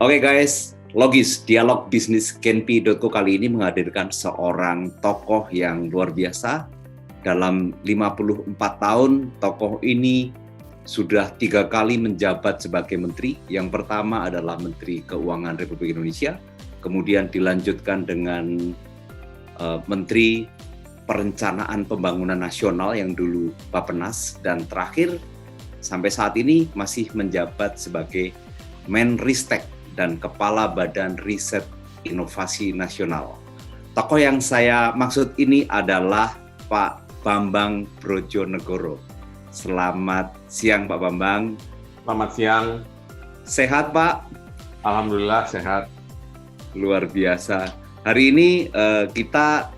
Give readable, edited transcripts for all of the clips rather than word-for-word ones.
Oke guys, logis dialog bisnis Kenpi.co kali ini menghadirkan seorang tokoh yang luar biasa. Dalam 54 tahun, tokoh ini sudah 3 kali menjabat sebagai menteri. Yang pertama adalah Menteri Keuangan Republik Indonesia, kemudian dilanjutkan dengan Menteri Perencanaan Pembangunan Nasional yang dulu Bappenas, dan terakhir sampai saat ini masih menjabat sebagai Menristek dan Kepala Badan Riset Inovasi Nasional. Tokoh yang saya maksud ini adalah Pak Bambang Brojonegoro. Selamat siang Pak Bambang. Selamat siang. Sehat Pak? Alhamdulillah sehat. Luar biasa. Hari ini kita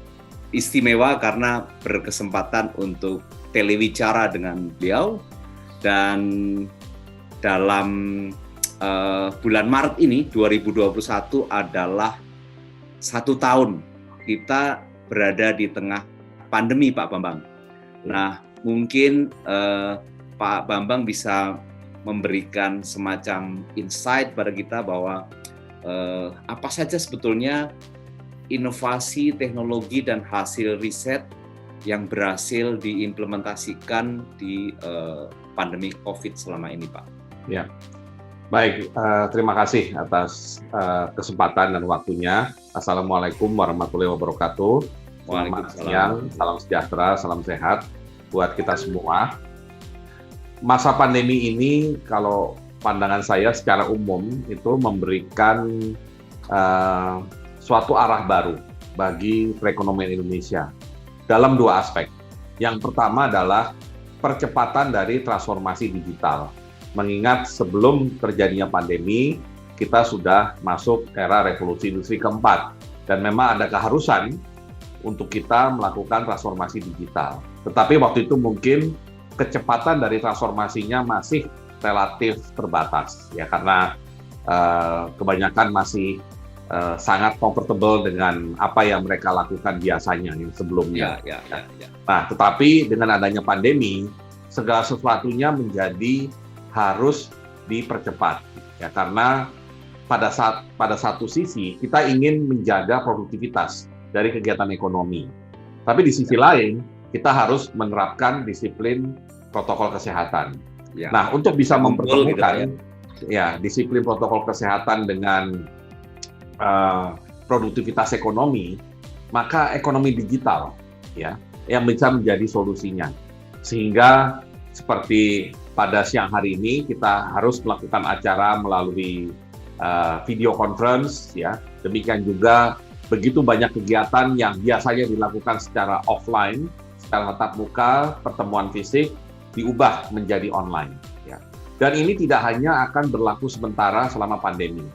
istimewa karena berkesempatan untuk telewicara dengan beliau, dan dalam bulan Maret ini 2021 adalah 1 tahun kita berada di tengah pandemi Pak Bambang. Nah, mungkin Pak Bambang bisa memberikan semacam insight pada kita bahwa apa saja sebetulnya inovasi, teknologi, dan hasil riset yang berhasil diimplementasikan di pandemi COVID selama ini, Pak. Ya, baik. Terima kasih atas kesempatan dan waktunya. Assalamualaikum warahmatullahi wabarakatuh. Selamat siang, salam sejahtera, salam sehat buat kita semua. Masa pandemi ini, kalau pandangan saya secara umum, itu memberikan suatu arah baru bagi perekonomian Indonesia dalam 2 aspek. Yang pertama adalah percepatan dari transformasi digital. Mengingat sebelum terjadinya pandemi, kita sudah masuk era revolusi industri keempat, dan memang ada keharusan untuk kita melakukan transformasi digital. Tetapi waktu itu mungkin kecepatan dari transformasinya masih relatif terbatas, ya, karena kebanyakan masih sangat comfortable dengan apa yang mereka lakukan biasanya yang sebelumnya. Nah, tetapi dengan adanya pandemi, segala sesuatunya menjadi harus dipercepat, ya, karena pada satu sisi kita ingin menjaga produktivitas dari kegiatan ekonomi, tapi di sisi lain kita harus menerapkan disiplin protokol kesehatan. Ya. Nah, untuk bisa mempertemukan disiplin protokol kesehatan dengan produktivitas ekonomi, maka ekonomi digital, ya, yang bisa menjadi solusinya. Sehingga seperti pada siang hari ini kita harus melakukan acara melalui video conference, ya. Demikian juga begitu banyak kegiatan yang biasanya dilakukan secara offline, secara tatap muka, pertemuan fisik diubah menjadi online, ya. Dan ini tidak hanya akan berlaku sementara selama pandemi,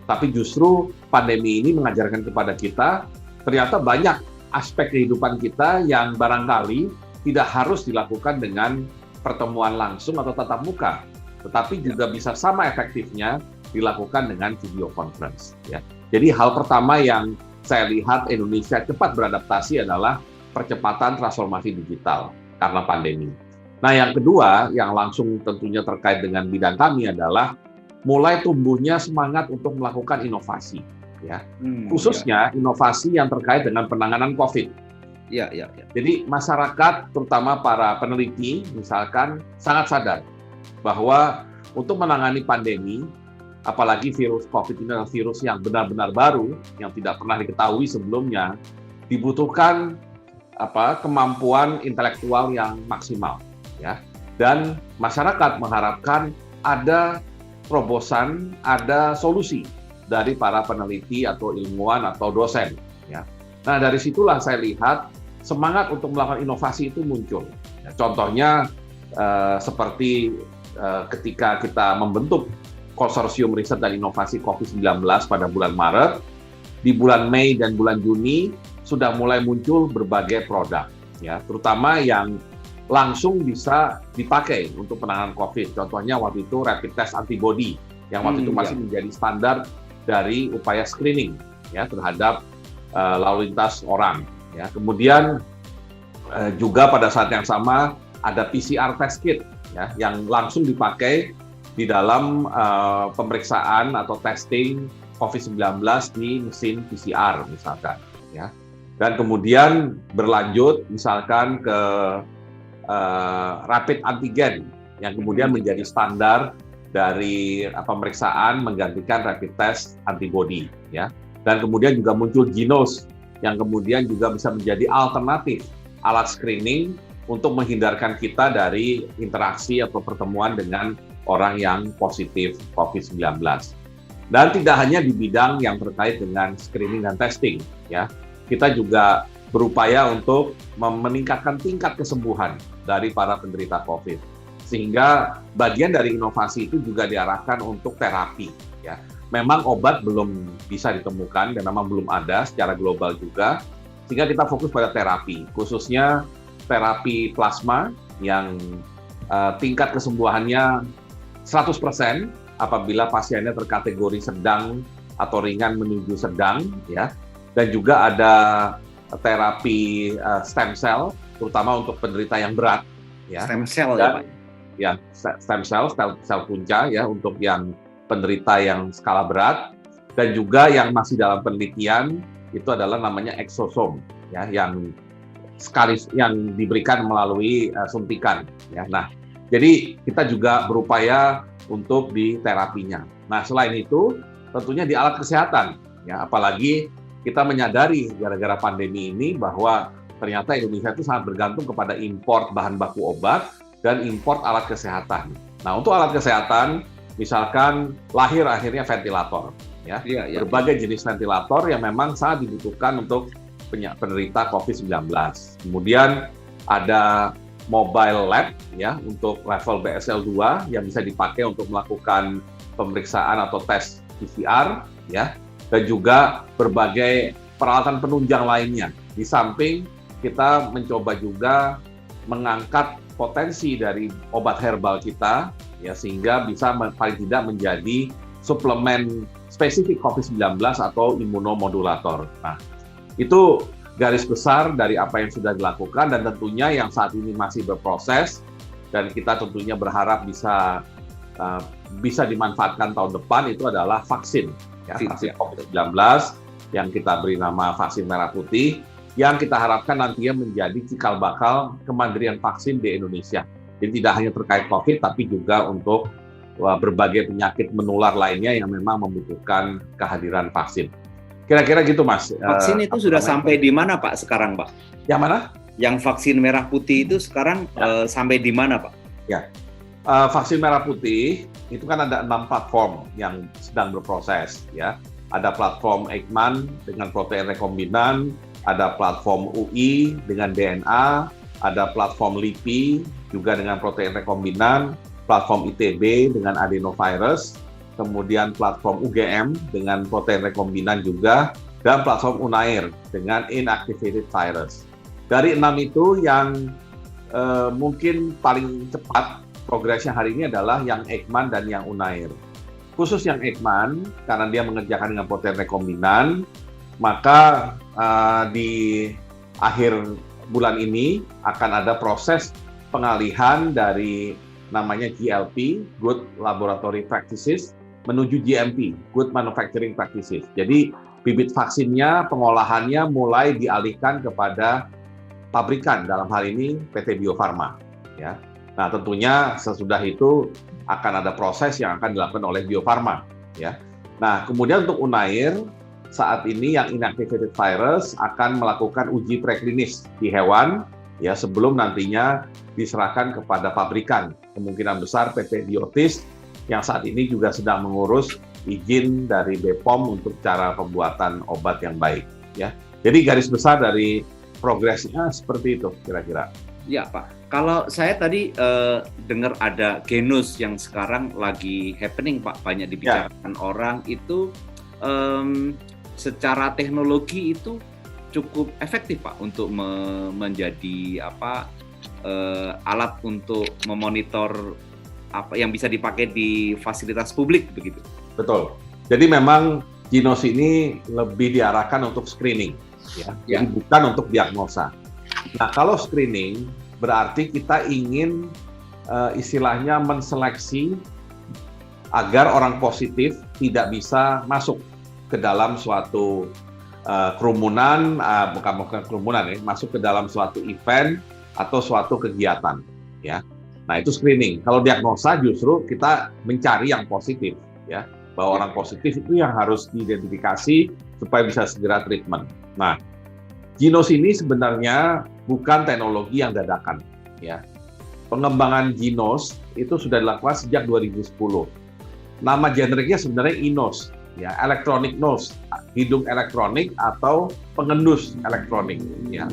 tapi justru pandemi ini mengajarkan kepada kita ternyata banyak aspek kehidupan kita yang barangkali tidak harus dilakukan dengan pertemuan langsung atau tatap muka, tetapi juga bisa sama efektifnya dilakukan dengan video conference, ya. Jadi hal pertama yang saya lihat Indonesia cepat beradaptasi adalah percepatan transformasi digital karena pandemi. Nah, yang kedua yang langsung tentunya terkait dengan bidang kami adalah mulai tumbuhnya semangat untuk melakukan inovasi, ya. Khususnya inovasi yang terkait dengan penanganan COVID. Ya. Jadi masyarakat, terutama para peneliti, misalkan sangat sadar bahwa untuk menangani pandemi, apalagi virus COVID ini adalah virus yang benar-benar baru, yang tidak pernah diketahui sebelumnya, dibutuhkan kemampuan intelektual yang maksimal, ya. Dan masyarakat mengharapkan ada terobosan, ada solusi dari para peneliti atau ilmuwan atau dosen, ya. Nah, dari situlah saya lihat semangat untuk melakukan inovasi itu muncul. Ya, contohnya seperti ketika kita membentuk konsorsium riset dan inovasi COVID-19 pada bulan Maret, di bulan Mei dan bulan Juni sudah mulai muncul berbagai produk, ya, terutama yang langsung bisa dipakai untuk penanganan COVID. Contohnya waktu itu rapid test antibody yang waktu itu masih menjadi standar dari upaya screening, ya, terhadap lalu lintas orang, ya. Kemudian juga pada saat yang sama ada PCR test kit, ya, yang langsung dipakai di dalam pemeriksaan atau testing COVID-19 di mesin PCR misalkan, ya. Dan kemudian berlanjut misalkan ke rapid antigen yang kemudian menjadi standar dari pemeriksaan menggantikan rapid test antibody, ya. Dan kemudian juga muncul Ginos yang kemudian juga bisa menjadi alternatif alat screening untuk menghindarkan kita dari interaksi atau pertemuan dengan orang yang positif COVID-19. Dan tidak hanya di bidang yang terkait dengan screening dan testing, ya. Kita juga berupaya untuk meningkatkan tingkat kesembuhan dari para penderita COVID. Sehingga bagian dari inovasi itu juga diarahkan untuk terapi, ya. Memang obat belum bisa ditemukan dan memang belum ada secara global juga, sehingga kita fokus pada terapi, khususnya terapi plasma yang tingkat kesembuhannya 100% apabila pasiennya terkategori sedang atau ringan menuju sedang, ya. Dan juga ada terapi stem cell, terutama untuk penderita yang berat, ya. Stem cell, dan, ya Pak? Ya, stem cell punca, ya, untuk yang penderita yang skala berat, dan juga yang masih dalam penelitian itu adalah namanya exosome, ya, yang diberikan melalui suntikan, ya. Nah, jadi kita juga berupaya untuk di terapinya. Nah, selain itu tentunya di alat kesehatan, ya, apalagi kita menyadari gara-gara pandemi ini bahwa ternyata Indonesia itu sangat bergantung kepada import bahan baku obat dan import alat kesehatan. Nah, untuk alat kesehatan, misalkan lahir akhirnya ventilator, ya. Berbagai jenis ventilator yang memang sangat dibutuhkan untuk penderita COVID-19. Kemudian ada mobile lab, ya, untuk level BSL-2 yang bisa dipakai untuk melakukan pemeriksaan atau tes PCR, ya. Dan juga berbagai peralatan penunjang lainnya. Di samping kita mencoba juga mengangkat potensi dari obat herbal kita, ya, sehingga bisa paling tidak menjadi suplemen spesifik COVID-19 atau imunomodulator. Nah, itu garis besar dari apa yang sudah dilakukan dan tentunya yang saat ini masih berproses dan kita tentunya berharap bisa dimanfaatkan tahun depan itu adalah vaksin, ya, vaksin COVID-19 yang kita beri nama vaksin merah putih, yang kita harapkan nantinya menjadi cikal bakal kemandirian vaksin di Indonesia. Jadi tidak hanya terkait COVID, tapi juga untuk berbagai penyakit menular lainnya yang memang membutuhkan kehadiran vaksin. Kira-kira gitu, Mas. Vaksin itu sudah sampai di mana, Pak, sekarang, Pak? Yang mana? Yang vaksin merah putih itu sekarang sampai di mana, Pak? Ya. Vaksin merah putih itu kan ada 6 platform yang sedang berproses, ya. Ada platform Eijkman dengan protein rekombinan, ada platform UI dengan DNA, ada platform LIPI juga dengan protein rekombinan, platform ITB dengan adenovirus, kemudian platform UGM dengan protein rekombinan juga, dan platform UNAIR dengan inactivated virus. Dari 6 itu yang mungkin paling cepat progresnya hari ini adalah yang Eijkman dan yang UNAIR. Khusus yang Eijkman, karena dia mengerjakan dengan protein rekombinan, maka di akhir bulan ini akan ada proses pengalihan dari namanya GLP, Good Laboratory Practices, menuju GMP, Good Manufacturing Practices. Jadi bibit vaksinnya, pengolahannya mulai dialihkan kepada pabrikan, dalam hal ini PT Bio Farma, ya. Nah, tentunya sesudah itu akan ada proses yang akan dilakukan oleh Bio Farma, ya. Nah, kemudian untuk UNAIR, saat ini yang inactivated virus akan melakukan uji preklinis di hewan, ya, sebelum nantinya diserahkan kepada pabrikan. Kemungkinan besar PT Biotis yang saat ini juga sedang mengurus izin dari BPOM untuk cara pembuatan obat yang baik, ya. Jadi garis besar dari progresnya seperti itu kira-kira. Ya, Pak. Kalau saya tadi dengar ada Genus yang sekarang lagi happening, Pak, banyak dibicarakan orang itu secara teknologi itu cukup efektif, Pak, untuk menjadi alat untuk memonitor apa yang bisa dipakai di fasilitas publik begitu. Betul. Jadi memang Ginos ini lebih diarahkan untuk screening, ya. Jadi bukan untuk diagnosa. Nah, kalau screening berarti kita ingin istilahnya menseleksi agar orang positif tidak bisa masuk ke dalam suatu kerumunan, bukan kerumunan ya, masuk ke dalam suatu event atau suatu kegiatan, ya. Nah, itu screening. Kalau diagnosa justru kita mencari yang positif, ya, bahwa orang positif itu yang harus diidentifikasi supaya bisa segera treatment. Nah, Ginos ini sebenarnya bukan teknologi yang dadakan, ya. Pengembangan Ginos itu sudah dilakukan sejak 2010. Nama generiknya sebenarnya iNose, ya, electronic nose, hidung elektronik atau pengendus elektronik, ya.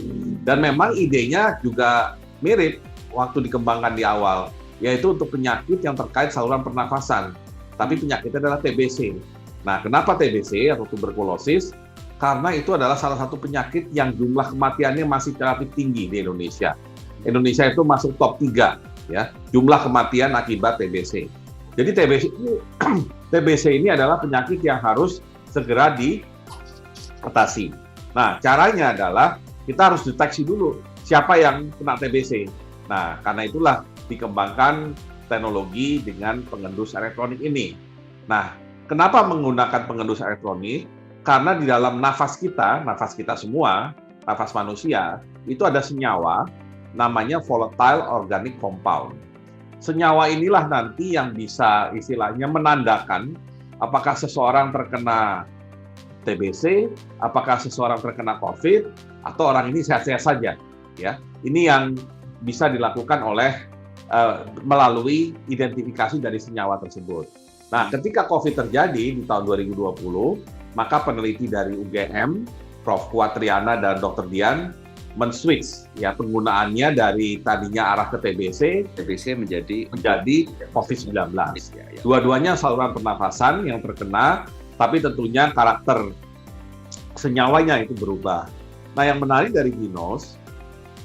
Dan memang idenya juga mirip waktu dikembangkan di awal, yaitu untuk penyakit yang terkait saluran pernafasan. Tapi penyakitnya adalah TBC. Nah, kenapa TBC atau tuberkulosis? Karena itu adalah salah satu penyakit yang jumlah kematiannya masih relatif tinggi di Indonesia. Indonesia itu masuk top 3, ya, jumlah kematian akibat TBC. Jadi TBC ini adalah penyakit yang harus segera diatasi. Nah, caranya adalah kita harus deteksi dulu siapa yang kena TBC. Nah, karena itulah dikembangkan teknologi dengan pengendus elektronik ini. Nah, kenapa menggunakan pengendus elektronik? Karena di dalam nafas kita semua, nafas manusia, itu ada senyawa namanya volatile organic compound. Senyawa inilah nanti yang bisa istilahnya menandakan apakah seseorang terkena TBC, apakah seseorang terkena COVID, atau orang ini sehat-sehat saja. Ya, ini yang bisa dilakukan oleh melalui identifikasi dari senyawa tersebut. Nah, ketika COVID terjadi di tahun 2020, maka peneliti dari UGM, Prof. Kuatriana dan Dr. Dian men-switch ya penggunaannya dari tadinya arah ke TBC menjadi COVID-19. Dua-duanya saluran pernafasan yang terkena, tapi tentunya karakter senyawanya itu berubah. Nah, yang menarik dari Ginos,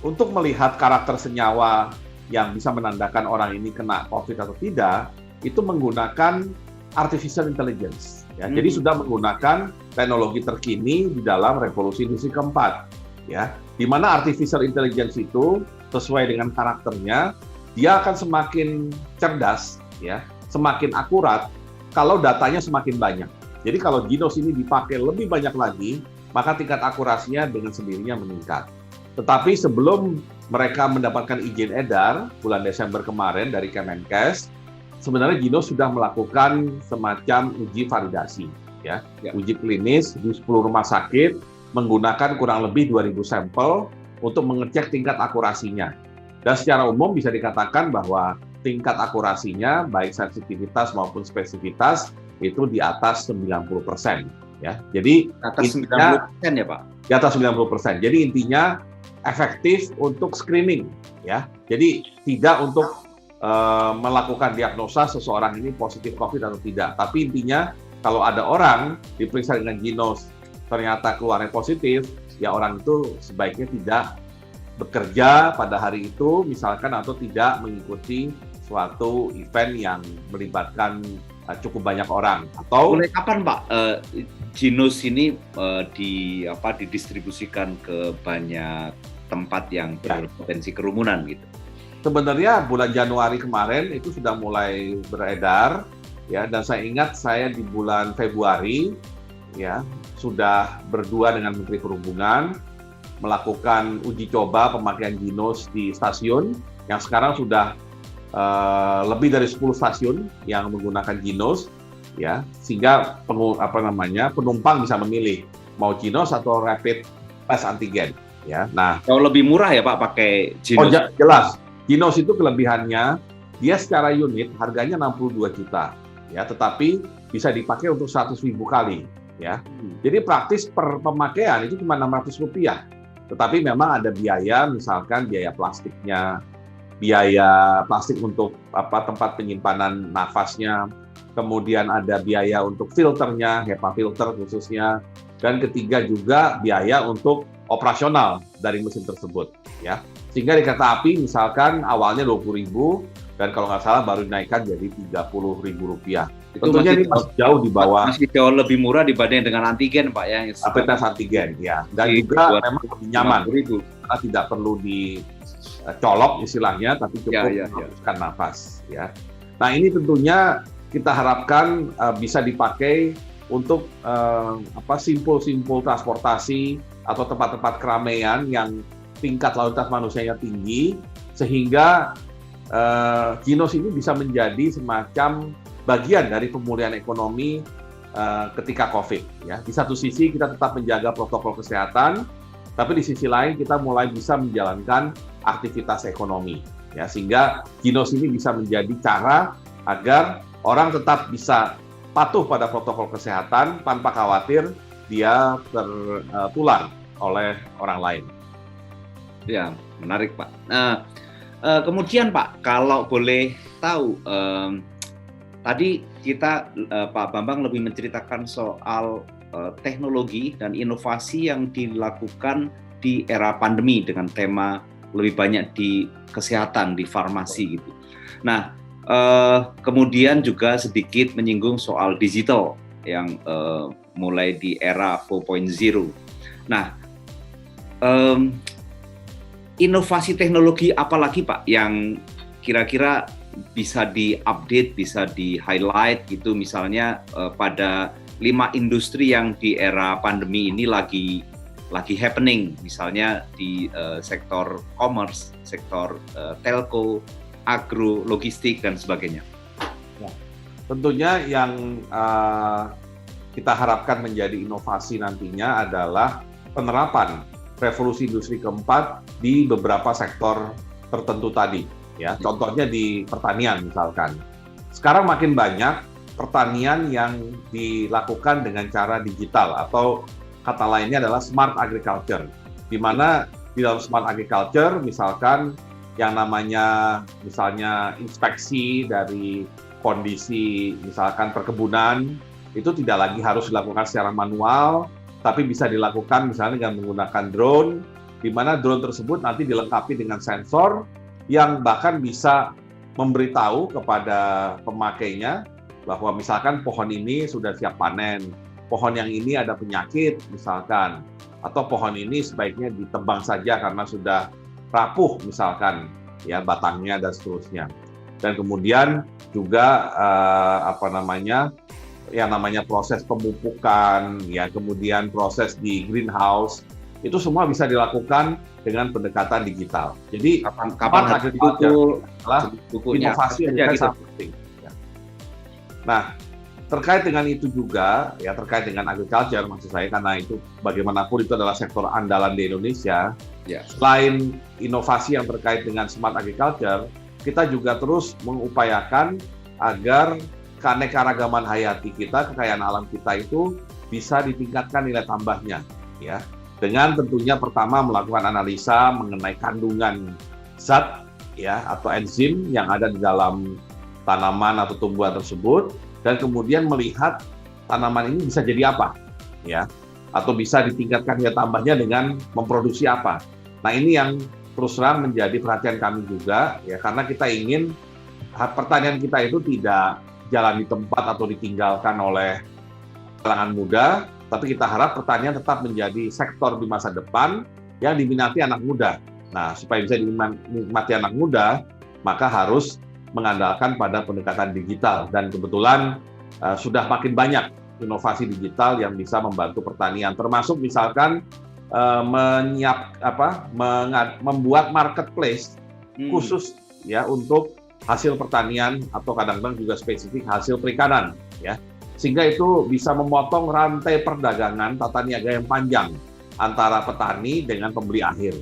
untuk melihat karakter senyawa yang bisa menandakan orang ini kena COVID atau tidak, itu menggunakan artificial intelligence. Ya. Jadi sudah menggunakan teknologi terkini di dalam revolusi industri keempat. Ya, di mana artificial intelligence itu sesuai dengan karakternya, dia akan semakin cerdas, ya, semakin akurat kalau datanya semakin banyak. Jadi kalau Ginos ini dipakai lebih banyak lagi, maka tingkat akurasinya dengan sendirinya meningkat. Tetapi sebelum mereka mendapatkan izin edar bulan Desember kemarin dari Kemenkes, sebenarnya Ginos sudah melakukan semacam uji validasi, ya. Uji klinis di 10 rumah sakit menggunakan kurang lebih 2.000 sampel untuk mengecek tingkat akurasinya. Dan secara umum bisa dikatakan bahwa tingkat akurasinya, baik sensitivitas maupun spesifitas, itu di atas 90%. Ya. Jadi, atas 90% ya Pak? Di atas 90%. Jadi intinya efektif untuk screening. Ya. Jadi tidak untuk melakukan diagnosa seseorang ini positif COVID atau tidak. Tapi intinya kalau ada orang diperiksa dengan Ginos, ternyata keluarnya positif, ya orang itu sebaiknya tidak bekerja pada hari itu, misalkan, atau tidak mengikuti suatu event yang melibatkan cukup banyak orang. Atau mulai kapan Pak Ginos ini didistribusikan ke banyak tempat yang berpotensi kerumunan gitu? Sebenarnya bulan Januari kemarin itu sudah mulai beredar, ya, dan saya ingat saya di bulan Februari, ya, sudah berdua dengan Menteri Perhubungan melakukan uji coba pemakaian Ginos di stasiun, yang sekarang sudah lebih dari 10 stasiun yang menggunakan Ginos, ya, sehingga penumpang bisa memilih mau Ginos atau rapid test antigen, ya. Nah, jauh lebih murah ya Pak pakai Ginos. Oh, jelas. Ginos itu kelebihannya dia secara unit harganya 62 juta, ya, tetapi bisa dipakai untuk 100.000 kali. Ya, jadi praktis per pemakaian itu cuma Rp600. Tetapi memang ada biaya, misalkan biaya plastiknya, biaya plastik untuk tempat penyimpanan nafasnya, kemudian ada biaya untuk filternya, HEPA filter khususnya, dan ketiga juga biaya untuk operasional dari mesin tersebut. Ya, sehingga di kereta api misalkan awalnya Rp20.000 dan kalau nggak salah baru dinaikkan jadi Rp30.000. Tentunya ini masih jauh di bawah. Masih jauh lebih murah dibanding dengan antigen, Pak, ya. Rapid test antigen, ya. Dan juga memang lebih nyaman, karena tidak perlu dicolok istilahnya, tapi cukup menghembuskan nafas, ya. Nah, ini tentunya kita harapkan bisa dipakai untuk simpul-simpul transportasi atau tempat-tempat keramaian yang tingkat lalu lintas manusianya tinggi, sehingga Ginos ini bisa menjadi semacam bagian dari pemulihan ekonomi ketika COVID. Ya. Di satu sisi kita tetap menjaga protokol kesehatan, tapi di sisi lain kita mulai bisa menjalankan aktivitas ekonomi. Ya, sehingga Ginos ini bisa menjadi cara agar orang tetap bisa patuh pada protokol kesehatan tanpa khawatir dia tertular oleh orang lain. Ya, menarik Pak. Nah, kemudian Pak, kalau boleh tahu, tadi kita Pak Bambang lebih menceritakan soal teknologi dan inovasi yang dilakukan di era pandemi dengan tema lebih banyak di kesehatan, di farmasi gitu. Nah, kemudian juga sedikit menyinggung soal digital yang mulai di era 4.0. Nah, inovasi teknologi apa lagi Pak yang kira-kira bisa di-update, bisa di-highlight gitu, misalnya pada 5 industri yang di era pandemi ini lagi happening, misalnya di sektor commerce, sektor telco, agro, logistik, dan sebagainya. Ya, tentunya yang kita harapkan menjadi inovasi nantinya adalah penerapan revolusi industri keempat di beberapa sektor tertentu tadi. Ya, contohnya di pertanian misalkan. Sekarang makin banyak pertanian yang dilakukan dengan cara digital, atau kata lainnya adalah smart agriculture, di mana di dalam smart agriculture misalkan yang namanya misalnya inspeksi dari kondisi misalkan perkebunan itu tidak lagi harus dilakukan secara manual, tapi bisa dilakukan misalnya dengan menggunakan drone, di mana drone tersebut nanti dilengkapi dengan sensor yang bahkan bisa memberitahu kepada pemakainya bahwa misalkan pohon ini sudah siap panen, pohon yang ini ada penyakit misalkan, atau pohon ini sebaiknya ditebang saja karena sudah rapuh misalkan ya batangnya dan seterusnya. Dan kemudian juga yang namanya proses pemupukan, ya kemudian proses di greenhouse, itu semua bisa dilakukan dengan pendekatan digital. Jadi kapan agriculture adalah inovasi yang sangat penting. Ya. Nah, terkait dengan itu juga, ya terkait dengan agriculture maksud saya, karena itu bagaimanapun itu adalah sektor andalan di Indonesia. Ya. Selain inovasi yang terkait dengan smart agriculture, kita juga terus mengupayakan agar keanekaragaman hayati kita, kekayaan alam kita itu bisa ditingkatkan nilai tambahnya, ya. Dengan tentunya pertama melakukan analisa mengenai kandungan zat, ya atau enzim yang ada di dalam tanaman atau tumbuhan tersebut, dan kemudian melihat tanaman ini bisa jadi apa, ya, atau bisa ditingkatkan nilai tambahnya dengan memproduksi apa. Nah, ini yang terus terang menjadi perhatian kami juga, ya, karena kita ingin pertanian kita itu tidak jalan di tempat atau ditinggalkan oleh kalangan muda, tapi kita harap pertanian tetap menjadi sektor di masa depan yang diminati anak muda. Nah, supaya bisa dinikmati anak muda, maka harus mengandalkan pada pendekatan digital, dan kebetulan sudah makin banyak inovasi digital yang bisa membantu pertanian, termasuk misalkan membuat marketplace khusus ya untuk hasil pertanian, atau kadang-kadang juga spesifik hasil perikanan, ya, sehingga itu bisa memotong rantai perdagangan tata niaga yang panjang antara petani dengan pembeli akhir.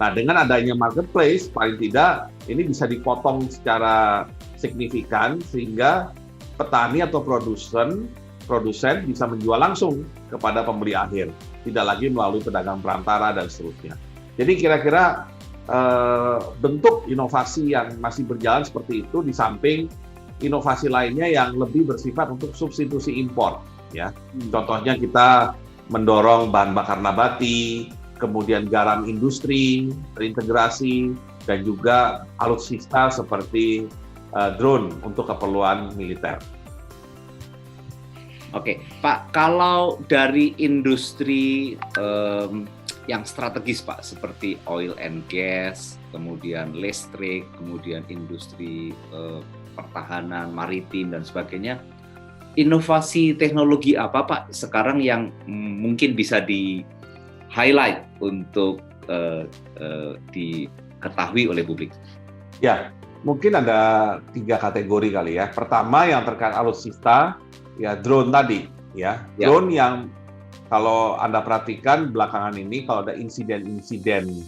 Nah, dengan adanya marketplace, paling tidak ini bisa dipotong secara signifikan sehingga petani atau produsen bisa menjual langsung kepada pembeli akhir, tidak lagi melalui pedagang perantara dan seterusnya. Jadi kira-kira bentuk inovasi yang masih berjalan seperti itu, di samping inovasi lainnya yang lebih bersifat untuk substitusi impor, ya. Contohnya kita mendorong bahan bakar nabati, kemudian garam industri terintegrasi, dan juga alutsista seperti drone untuk keperluan militer. Oke, Pak, kalau dari industri yang strategis, Pak, seperti oil and gas, kemudian listrik, kemudian industri pertahanan, maritim, dan sebagainya. Inovasi teknologi apa Pak sekarang yang mungkin bisa di-highlight untuk diketahui oleh publik? Ya, mungkin ada 3 kategori kali ya. Pertama yang terkait alutsista, ya drone tadi, ya. Drone yang kalau Anda perhatikan belakangan ini kalau ada insiden-insiden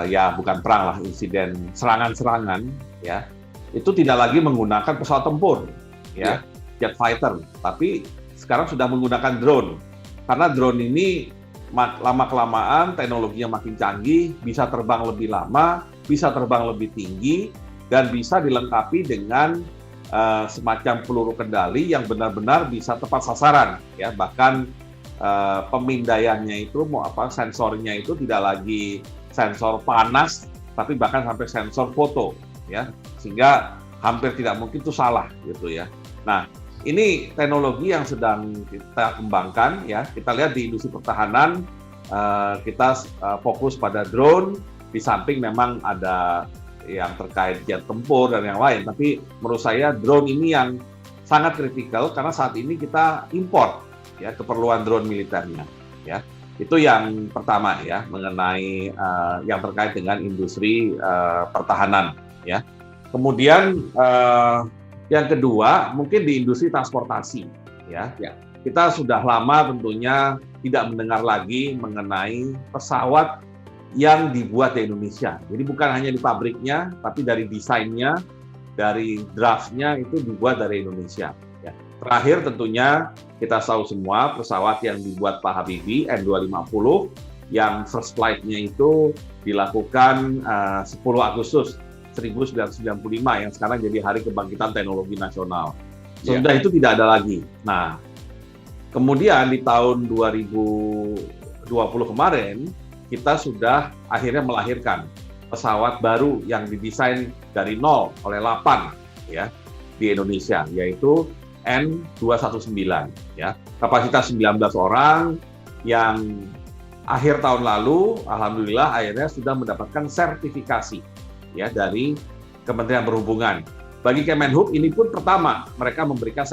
ya bukan perang lah, insiden serangan-serangan, ya itu tidak lagi menggunakan pesawat tempur, ya jet fighter, tapi sekarang sudah menggunakan drone. Karena drone ini lama-kelamaan teknologinya makin canggih, bisa terbang lebih lama, bisa terbang lebih tinggi, dan bisa dilengkapi dengan semacam peluru kendali yang benar-benar bisa tepat sasaran, ya. Bahkan pemindaiannya itu sensornya itu tidak lagi sensor panas, tapi bahkan sampai sensor foto, ya, sehingga hampir tidak mungkin itu salah, gitu ya. Nah, ini teknologi yang sedang kita kembangkan, ya. Kita lihat di industri pertahanan, kita fokus pada drone, di samping memang ada yang terkait jet tempur dan yang lain. Tapi menurut saya drone ini yang sangat kritikal karena saat ini kita import, ya, keperluan drone militernya, ya. Itu yang pertama, ya, mengenai yang terkait dengan industri pertahanan, ya. Kemudian yang kedua mungkin di industri transportasi, ya. Kita sudah lama tentunya tidak mendengar lagi mengenai pesawat yang dibuat di Indonesia. Jadi bukan hanya di pabriknya, tapi dari desainnya, dari draft-nya itu dibuat dari Indonesia. Ya. Terakhir tentunya kita tahu semua pesawat yang dibuat Pak Habibie N250 yang first flight-nya itu dilakukan 10 Agustus 1995 yang sekarang jadi Hari Kebangkitan Teknologi Nasional. Sudah itu tidak ada lagi. Nah, kemudian di tahun 2020 kemarin kita sudah akhirnya melahirkan pesawat baru yang didesain dari nol oleh Lapan, ya, di Indonesia, yaitu N219, ya. Kapasitas 19 orang yang akhir tahun lalu alhamdulillah akhirnya sudah mendapatkan sertifikasi, ya, dari Kementerian Perhubungan. Bagi Kemenhub ini pun pertama mereka memberikan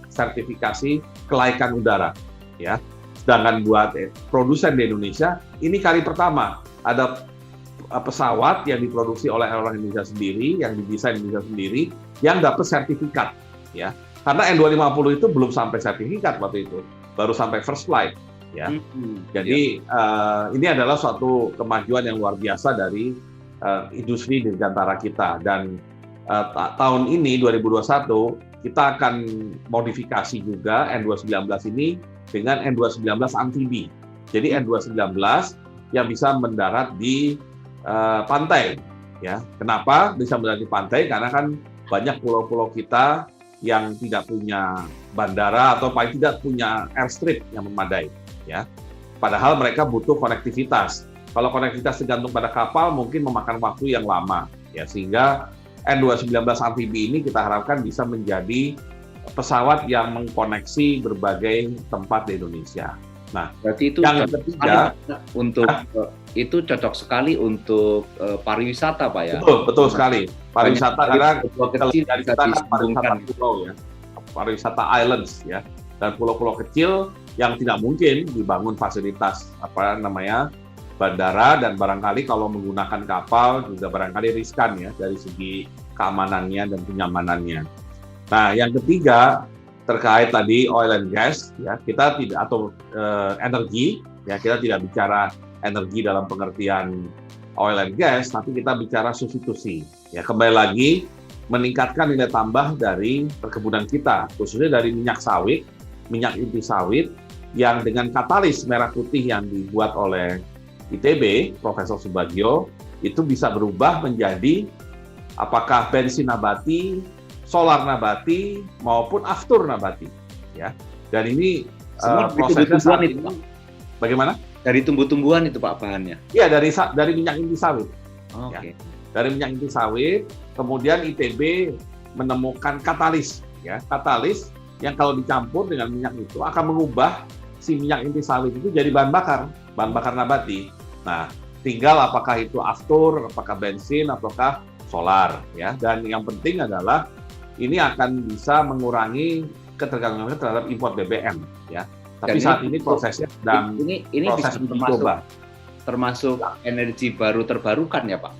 sertifikasi kelaikan udara, ya. Sedangkan buat produsen di Indonesia ini kali pertama ada pesawat yang diproduksi oleh orang Indonesia sendiri, yang didesain Indonesia sendiri, yang dapat sertifikat, ya. Karena N250 itu belum sampai sertifikat waktu itu, baru sampai first flight, ya. Jadi ini adalah suatu kemajuan yang luar biasa dari industri dirgantara kita. Dan tahun ini 2021 kita akan modifikasi juga N219 ini dengan N219 amfibi. Jadi N219 yang bisa mendarat di pantai, ya. Kenapa bisa mendarat di pantai? Karena kan banyak pulau-pulau kita yang tidak punya bandara atau paling tidak punya airstrip yang memadai, ya. Padahal mereka butuh konektivitas. Kalau konektivitas tergantung pada kapal mungkin memakan waktu yang lama, ya, sehingga N219 amfibi ini kita harapkan bisa menjadi pesawat yang mengkoneksi berbagai tempat di Indonesia. Nah, berarti itu yang ketiga untuk itu cocok sekali untuk pariwisata, Pak, ya. Betul sekali. Pariwisata karena pulau kecil dari kita kan pariwisata pulau, ya. Pariwisata islands, ya. Dan pulau-pulau kecil yang tidak mungkin dibangun fasilitas bandara, dan barangkali kalau menggunakan kapal juga barangkali riskan, ya, dari segi keamanannya dan kenyamanannya. Nah, yang ketiga terkait tadi oil and gas, ya, kita tidak atau energi, ya, kita tidak bicara energi dalam pengertian oil and gas, tapi kita bicara substitusi. Ya, kembali lagi meningkatkan nilai tambah dari perkebunan kita, khususnya dari minyak sawit, minyak inti sawit yang dengan katalis merah putih yang dibuat oleh ITB, Profesor Subagio, itu bisa berubah menjadi apakah bensin nabati, solar nabati, maupun aftur nabati, ya. Dan ini prosesnya saat ini, bagaimana? Dari tumbuh-tumbuhan itu, Pak, bahannya? Iya, dari minyak inti sawit. Oke. Ya. Dari minyak inti sawit, kemudian ITB menemukan katalis, ya, katalis yang kalau dicampur dengan minyak itu akan mengubah si minyak inti sawit itu jadi bahan bakar nabati. Nah, tinggal apakah itu aftur, apakah bensin, ataukah solar, ya. Dan yang penting adalah ini akan bisa mengurangi ketergantungan terhadap import BBM, ya. Tapi saat ini prosesnya sedang ini proses bisa dicoba. termasuk energi baru terbarukan ya Pak?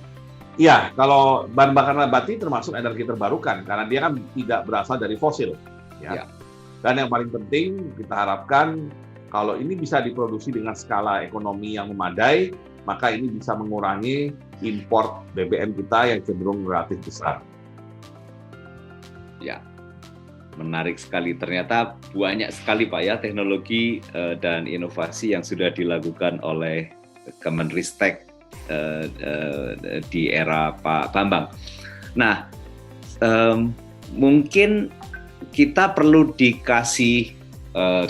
Iya, kalau bahan bakar nabati termasuk energi terbarukan karena dia kan tidak berasal dari fosil, ya. Dan yang paling penting kita harapkan kalau ini bisa diproduksi dengan skala ekonomi yang memadai, maka ini bisa mengurangi import BBM kita yang cenderung relatif besar. Ya, menarik sekali. Ternyata banyak sekali Pak ya teknologi dan inovasi yang sudah dilakukan oleh Kemenristek di era Pak Bambang. Nah, mungkin kita perlu dikasih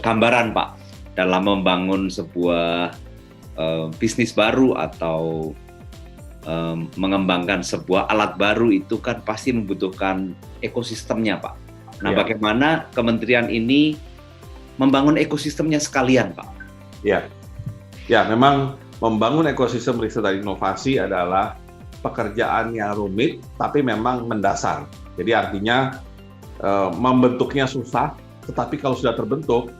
gambaran Pak dalam membangun sebuah bisnis baru atau mengembangkan sebuah alat baru itu kan pasti membutuhkan ekosistemnya Pak. Nah, bagaimana kementerian ini membangun ekosistemnya sekalian Pak? Ya, memang membangun ekosistem riset dan inovasi adalah pekerjaan yang rumit, tapi memang mendasar. Jadi artinya membentuknya susah, tetapi kalau sudah terbentuk,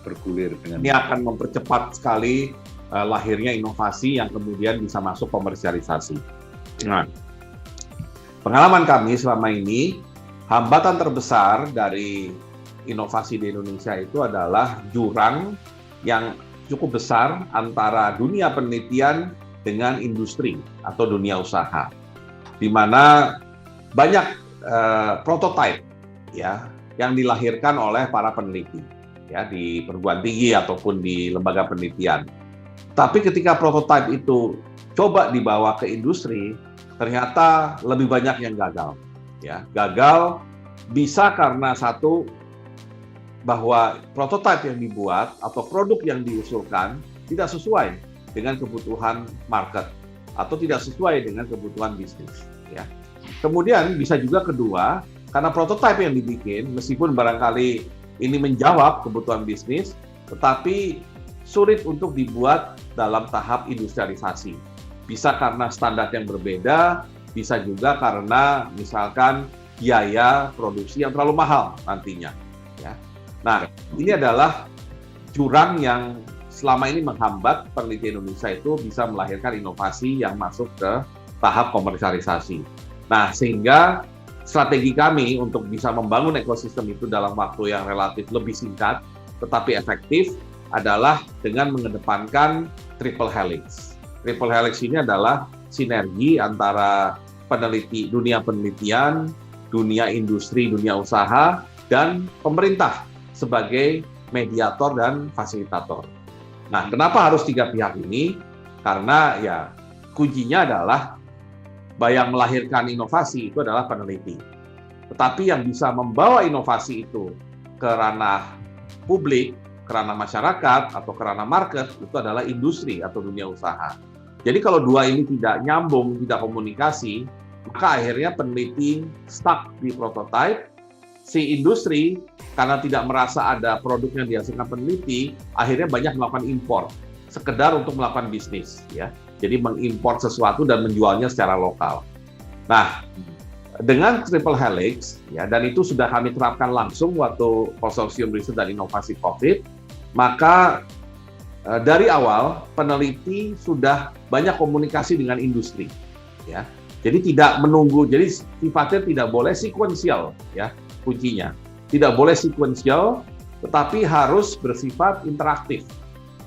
bergulir dengan ini akan mempercepat sekali lahirnya inovasi yang kemudian bisa masuk komersialisasi. Nah, pengalaman kami selama ini, hambatan terbesar dari inovasi di Indonesia itu adalah jurang yang cukup besar antara dunia penelitian dengan industri atau dunia usaha, di mana banyak prototipe ya yang dilahirkan oleh para peneliti ya di perguruan tinggi ataupun di lembaga penelitian. Tapi ketika prototipe itu coba dibawa ke industri, ternyata lebih banyak yang gagal. Ya, gagal bisa karena satu, bahwa prototipe yang dibuat atau produk yang diusulkan tidak sesuai dengan kebutuhan market atau tidak sesuai dengan kebutuhan bisnis. Ya. Kemudian bisa juga kedua, karena prototipe yang dibikin meskipun barangkali ini menjawab kebutuhan bisnis, tetapi sulit untuk dibuat dalam tahap industrialisasi. Bisa karena standar yang berbeda, bisa juga karena misalkan biaya produksi yang terlalu mahal nantinya. Ya. Nah, ini adalah jurang yang selama ini menghambat peneliti Indonesia itu bisa melahirkan inovasi yang masuk ke tahap komersialisasi. Nah, sehingga strategi kami untuk bisa membangun ekosistem itu dalam waktu yang relatif lebih singkat, tetapi efektif, adalah dengan mengedepankan triple helix. Triple helix ini adalah sinergi antara dunia penelitian, dunia industri, dunia usaha, dan pemerintah sebagai mediator dan fasilitator. Nah, kenapa harus tiga pihak ini? Karena ya kuncinya adalah yang melahirkan inovasi itu adalah peneliti. Tetapi yang bisa membawa inovasi itu ke ranah publik, ke ranah masyarakat, atau ke ranah market, itu adalah industri atau dunia usaha. Jadi kalau dua ini tidak nyambung, tidak komunikasi, maka akhirnya peneliti stuck di prototipe, si industri karena tidak merasa ada produk yang dihasilkan peneliti, akhirnya banyak melakukan impor, sekedar untuk melakukan bisnis, ya. Jadi mengimpor sesuatu dan menjualnya secara lokal. Nah, dengan triple helix, ya, dan itu sudah kami terapkan langsung waktu Konsorsium Riset dan Inovasi COVID, maka dari awal peneliti sudah banyak komunikasi dengan industri, ya. Jadi tidak menunggu, jadi sifatnya tidak boleh sequential, ya. Kuncinya tidak boleh sequential, tetapi harus bersifat interaktif.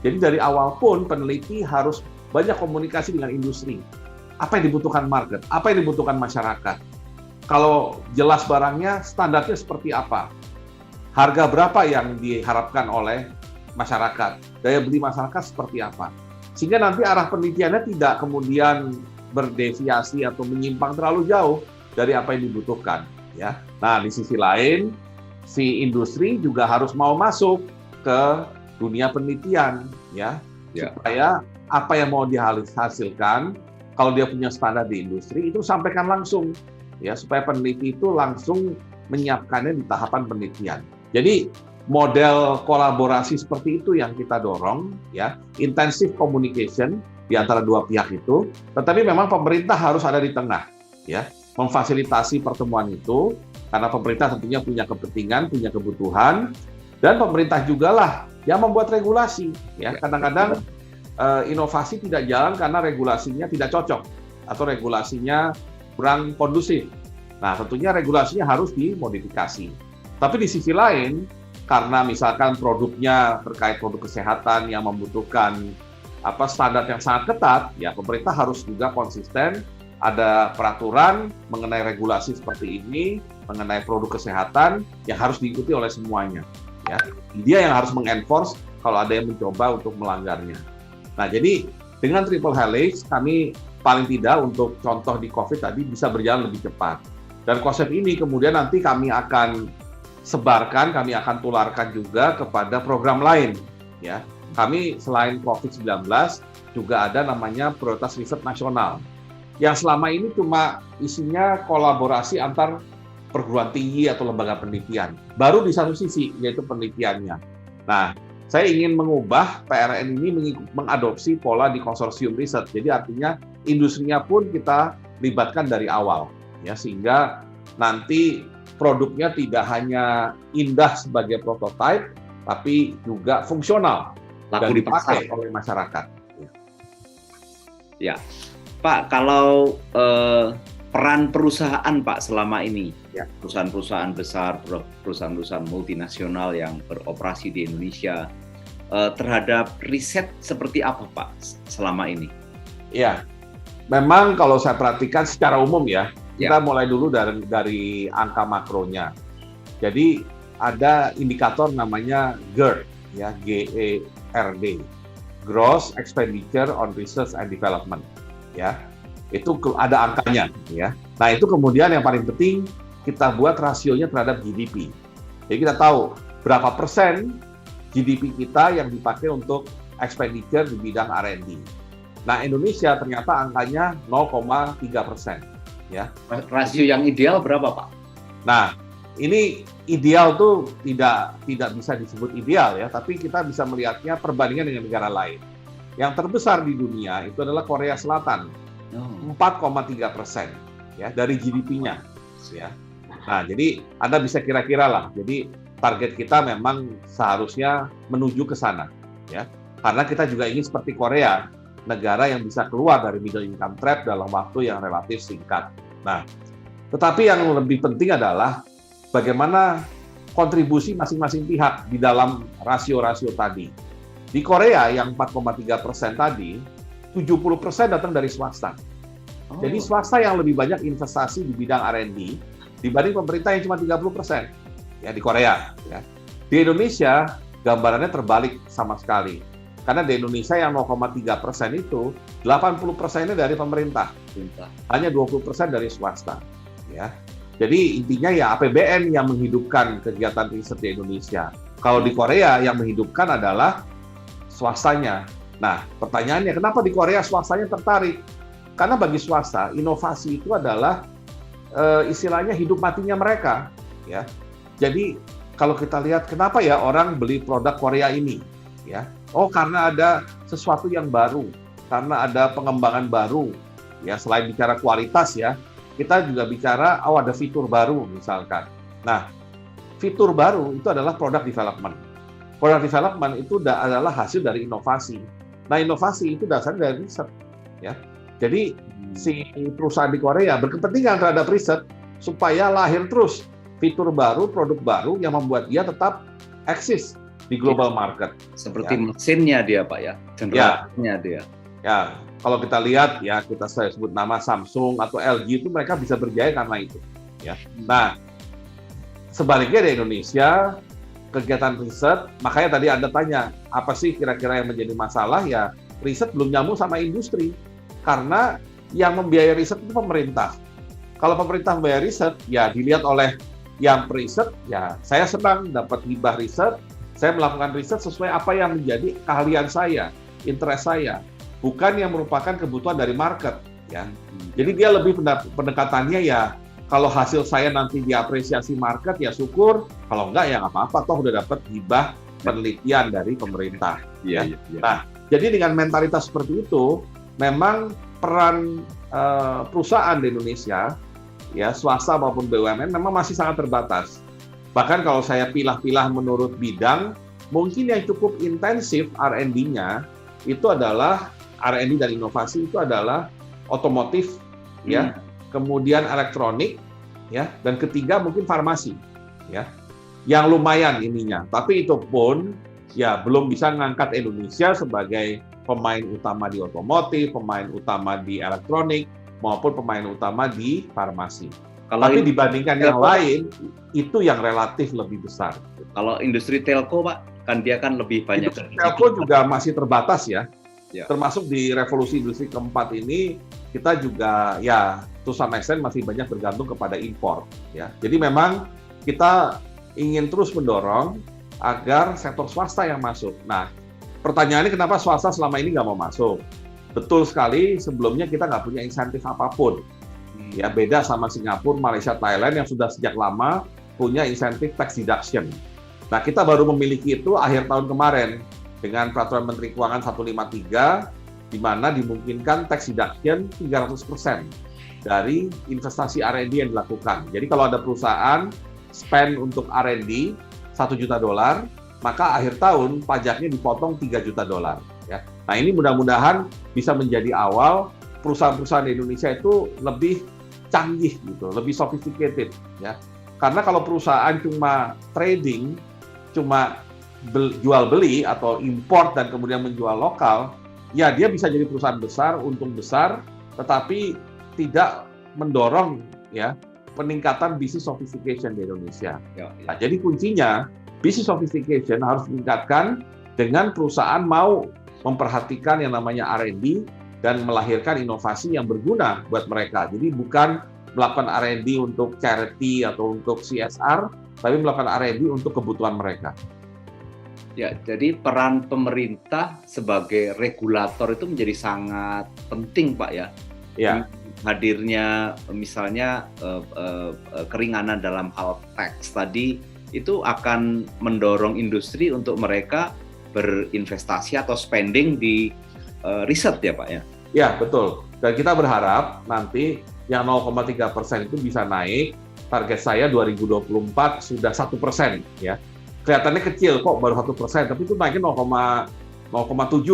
Jadi dari awal pun peneliti harus banyak komunikasi dengan industri. Apa yang dibutuhkan market, apa yang dibutuhkan masyarakat. Kalau jelas barangnya, standarnya seperti apa, harga berapa yang diharapkan oleh masyarakat, daya beli masyarakat seperti apa. Sehingga nanti arah penelitiannya tidak kemudian berdeviasi atau menyimpang terlalu jauh dari apa yang dibutuhkan. Ya. Nah, di sisi lain, si industri juga harus mau masuk ke dunia penelitian, ya, supaya apa yang mau dihasilkan, kalau dia punya standar di industri, itu sampaikan langsung, ya, supaya peneliti itu langsung menyiapkannya di tahapan penelitian. Jadi model kolaborasi seperti itu yang kita dorong, ya, intensive communication di antara dua pihak itu, tetapi memang pemerintah harus ada di tengah, ya. memfasilitasi pertemuan itu, karena pemerintah tentunya punya kepentingan, punya kebutuhan, dan pemerintah juga lah yang membuat regulasi. Ya, kadang-kadang inovasi tidak jalan karena regulasinya tidak cocok atau regulasinya kurang kondusif. Nah, tentunya regulasinya harus dimodifikasi. Tapi di sisi lain, karena misalkan produknya terkait produk kesehatan yang membutuhkan standar yang sangat ketat, ya pemerintah harus juga konsisten, ada peraturan mengenai regulasi seperti ini, mengenai produk kesehatan yang harus diikuti oleh semuanya. Ya, dia yang harus mengenforce kalau ada yang mencoba untuk melanggarnya. Nah, jadi dengan triple helix kami paling tidak untuk contoh di COVID tadi bisa berjalan lebih cepat. Dan konsep ini kemudian nanti kami akan sebarkan, kami akan tularkan juga kepada program lain. Ya, kami selain COVID-19 juga ada namanya prioritas riset nasional. Yang selama ini cuma isinya kolaborasi antar perguruan tinggi atau lembaga penelitian. Baru di satu sisi, yaitu penelitiannya. Nah, saya ingin mengubah PRN ini mengadopsi pola di konsorsium riset. Jadi artinya industrinya pun kita libatkan dari awal, ya, sehingga nanti produknya tidak hanya indah sebagai prototipe, tapi juga fungsional dan dipakai oleh masyarakat. Ya, Pak, kalau peran perusahaan Pak selama ini, ya, perusahaan-perusahaan besar, perusahaan-perusahaan multinasional yang beroperasi di Indonesia, terhadap riset seperti apa Pak selama ini? Ya, memang kalau saya perhatikan secara umum ya, kita mulai dulu dari angka makronya. Jadi ada indikator namanya GERD, ya, GERD, Gross Expenditure on Research and Development, ya. Itu ada angkanya, ya. Nah, itu kemudian yang paling penting kita buat rasionya terhadap GDP. Jadi kita tahu berapa persen GDP kita yang dipakai untuk expenditure di bidang R&D. Nah, Indonesia ternyata angkanya 0,3%. Ya. Rasio yang ideal berapa, Pak? Nah, ini ideal tuh tidak bisa disebut ideal ya, tapi kita bisa melihatnya perbandingan dengan negara lain. Yang terbesar di dunia itu adalah Korea Selatan, 4,3% ya dari GDP-nya. Ya. Nah, jadi Anda bisa kira-kira lah. Jadi target kita memang seharusnya menuju ke sana, ya. Karena kita juga ingin seperti Korea, negara yang bisa keluar dari middle income trap dalam waktu yang relatif singkat. Nah, tetapi yang lebih penting adalah bagaimana kontribusi masing-masing pihak di dalam rasio-rasio tadi. Di Korea yang 4,3% tadi, 70% datang dari swasta. Jadi swasta yang lebih banyak investasi di bidang R&D dibanding pemerintah yang cuma 30%. Ya, di Korea. Ya. Di Indonesia, gambarannya terbalik sama sekali. Karena di Indonesia yang 0,3% itu, 80%-nya dari pemerintah. Hanya 20% dari swasta. Ya. Jadi intinya ya APBN yang menghidupkan kegiatan riset di Indonesia. Kalau di Korea yang menghidupkan adalah swastanya. Nah, pertanyaannya kenapa di Korea swastanya tertarik? Karena bagi swasta, inovasi itu adalah istilahnya hidup matinya mereka. Ya. Jadi kalau kita lihat kenapa ya orang beli produk Korea ini, ya, karena ada sesuatu yang baru, karena ada pengembangan baru, ya, selain bicara kualitas ya, kita juga bicara ada fitur baru misalkan. Nah, fitur baru itu adalah product development. Product development itu adalah hasil dari inovasi. Nah, inovasi itu dasarnya dari riset, ya. Jadi si perusahaan di Korea berkepentingan terhadap riset supaya lahir terus fitur baru, produk baru yang membuat dia tetap eksis di global market. Seperti mesinnya dia, Pak ya, generatornya dia. Ya, kalau kita lihat ya saya sebut nama Samsung atau LG itu mereka bisa berjaya karena itu. Ya. Nah, sebaliknya di Indonesia kegiatan riset, makanya tadi Anda tanya apa sih kira-kira yang menjadi masalah ya riset belum nyambung sama industri karena yang membiayai riset itu pemerintah. Kalau pemerintah membiayai riset ya dilihat oleh yang periset, ya saya senang dapat hibah riset, saya melakukan riset sesuai apa yang menjadi keahlian saya, interest saya, bukan yang merupakan kebutuhan dari market. Ya. Jadi dia lebih pendekatannya ya, kalau hasil saya nanti diapresiasi market ya syukur, kalau enggak ya nggak apa-apa, toh udah dapat hibah penelitian dari pemerintah. Ya. Nah, jadi dengan mentalitas seperti itu, memang peran perusahaan di Indonesia ya swasta maupun BUMN memang masih sangat terbatas. Bahkan kalau saya pilah-pilah menurut bidang, mungkin yang cukup intensif R&D-nya itu adalah R&D dan inovasi itu adalah otomotif, ya, kemudian elektronik, ya, dan ketiga mungkin farmasi, ya, yang lumayan ininya. Tapi itu pun ya belum bisa mengangkat Indonesia sebagai pemain utama di otomotif, pemain utama di elektronik, maupun pemain utama di farmasi. Tapi dibandingkan yang lain, itu yang relatif lebih besar. Kalau industri telco, Pak, kan dia kan lebih banyak. Telco juga masih terbatas ya. Termasuk di revolusi industri keempat ini, kita juga ya to some extent masih banyak bergantung kepada impor. Ya. Jadi memang kita ingin terus mendorong agar sektor swasta yang masuk. Nah, pertanyaannya kenapa swasta selama ini nggak mau masuk? Betul sekali, sebelumnya kita nggak punya insentif apapun. Ya, beda sama Singapura, Malaysia, Thailand yang sudah sejak lama punya insentif tax deduction. Nah, kita baru memiliki itu akhir tahun kemarin dengan Peraturan Menteri Keuangan 153, di mana dimungkinkan tax deduction 300% dari investasi R&D yang dilakukan. Jadi kalau ada perusahaan spend untuk R&D $1 juta, maka akhir tahun pajaknya dipotong $3 juta. Ya. Nah, ini mudah-mudahan bisa menjadi awal perusahaan-perusahaan di Indonesia itu lebih canggih gitu, lebih sophisticated ya. Karena kalau perusahaan cuma trading, cuma jual beli atau import dan kemudian menjual lokal, ya dia bisa jadi perusahaan besar, untung besar, tetapi tidak mendorong ya peningkatan business sophistication di Indonesia. Nah, jadi kuncinya business sophistication harus ditingkatkan dengan perusahaan mau memperhatikan yang namanya R&D dan melahirkan inovasi yang berguna buat mereka. Jadi bukan melakukan R&D untuk charity atau untuk CSR, tapi melakukan R&D untuk kebutuhan mereka. Ya, jadi peran pemerintah sebagai regulator itu menjadi sangat penting, Pak ya. Ya. Hadirnya misalnya keringanan dalam hal tax tadi itu akan mendorong industri untuk mereka berinvestasi atau spending di riset ya, Pak ya. Ya, betul. Dan kita berharap nanti yang 0,3% itu bisa naik. Target saya 2024 sudah 1% ya. Kelihatannya kecil kok baru 1%, tapi itu naiknya 0,7